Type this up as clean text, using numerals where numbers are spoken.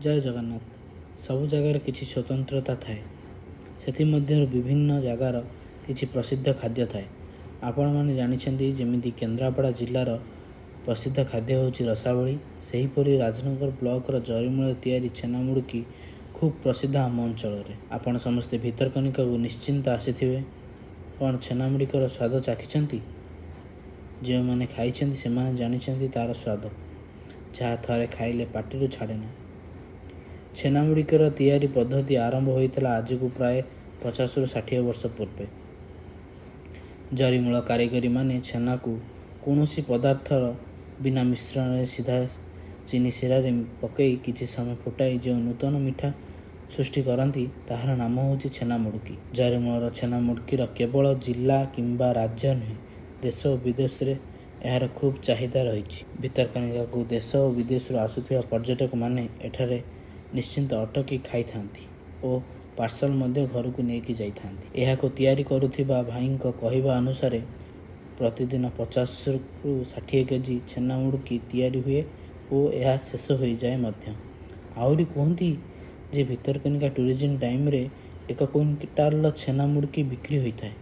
जय जगन्नाथ। ସବୁ ଜାଗାରେ କିଛି ସ୍ୱତନ୍ତ୍ରତା ଥାଏ। ସେଥିମଧ୍ୟରୁ ବିଭିନ୍ନ ଜାଗାର କିଛି ପ୍ରସିଦ୍ଧ ଖାଦ୍ୟ ଥାଏ। ଆପଣମାନେ ଜାଣିଛନ୍ତି ଯେମିତି କେନ୍ଦ୍ରାପଡ଼ା ଜିଲ୍ଲାର ପ୍ରସିଦ୍ଧ ଖାଦ୍ୟ ହେଉଛି ରସାବଳି। ସେହିପରି ରାଜନଗର ବ୍ଲକର ଜରିମୂଳରେ ତିଆରି ଛେନାମୁଡ଼କି ଖୁବ୍ ପ୍ରସିଦ୍ଧ ଆମ ଅଞ୍ଚଳରେ। ଆପଣ ସମସ୍ତେ ଭିତରକନିକାକୁ ନିଶ୍ଚିନ୍ତ ଆସିଥିବେ। କ'ଣ ଛେନାମୁଡ଼କିର ସ୍ୱାଦ ଚାଖିଛନ୍ତି? ଯେଉଁମାନେ ଖାଇଛନ୍ତି ସେମାନେ ଜାଣିଛନ୍ତି ତା'ର ସ୍ୱାଦ, ଯାହା ଥରେ ଖାଇଲେ ପାଟିରୁ ଛାଡ଼େ ନା। ଛେନାମୁଡ଼କିର ତିଆରି ପଦ୍ଧତି ଆରମ୍ଭ ହୋଇଥିଲା ଆଜକୁ ପ୍ରାୟ 50ରୁ 60 ବର୍ଷ ପୂର୍ବେ। ଜରିମୂଳ କାରିଗରୀମାନେ ଛେନାକୁ କୌଣସି ପଦାର୍ଥର ବିନା ମିଶ୍ରଣରେ ସିଧା ଚିନି ଶିରାରେ ପକାଇ କିଛି ସମୟ ଫୁଟାଇ ଯେଉଁ ନୂତନ ମିଠା ସୃଷ୍ଟି କରନ୍ତି ତାହାର ନାମ ହେଉଛି ଛେନାମୁଡ଼କି। ଜରିମୂଳର ଛେନାମୁଡ଼କିର କେବଳ ଜିଲ୍ଲା କିମ୍ବା ରାଜ୍ୟ ନୁହେଁ, ଦେଶ ଓ ବିଦେଶରେ ଏହାର ଖୁବ୍ ଚାହିଦା ରହିଛି। ଭିତରକନିକାକୁ ଦେଶ ଓ ବିଦେଶରୁ ଆସୁଥିବା ପର୍ଯ୍ୟଟକମାନେ ଏଠାରେ ନିଶ୍ଚିନ୍ତ ଅଟକି ଖାଇଥାନ୍ତି ଓ ପାର୍ସଲ ମଧ୍ୟ ଘରକୁ ନେଇକି ଯାଇଥାନ୍ତି। ଏହାକୁ ତିଆରି କରୁଥିବା ଭାଇଙ୍କ କହିବା ଅନୁସାରେ ପ୍ରତିଦିନ 50ରୁ 60 କେଜି ଛେନାମୁଡ଼କି ତିଆରି ହୁଏ ଓ ଏହା ଶେଷ ହୋଇଯାଏ ମଧ୍ୟ। ଆହୁରି କୁହନ୍ତି ଯେ ଭିତରକନିକା ଟୁରିଜିମ୍ ଟାଇମ୍ରେ 1 କୁଇଣ୍ଟାଲର ଛେନାମୁଡ଼କି ବିକ୍ରି ହୋଇଥାଏ।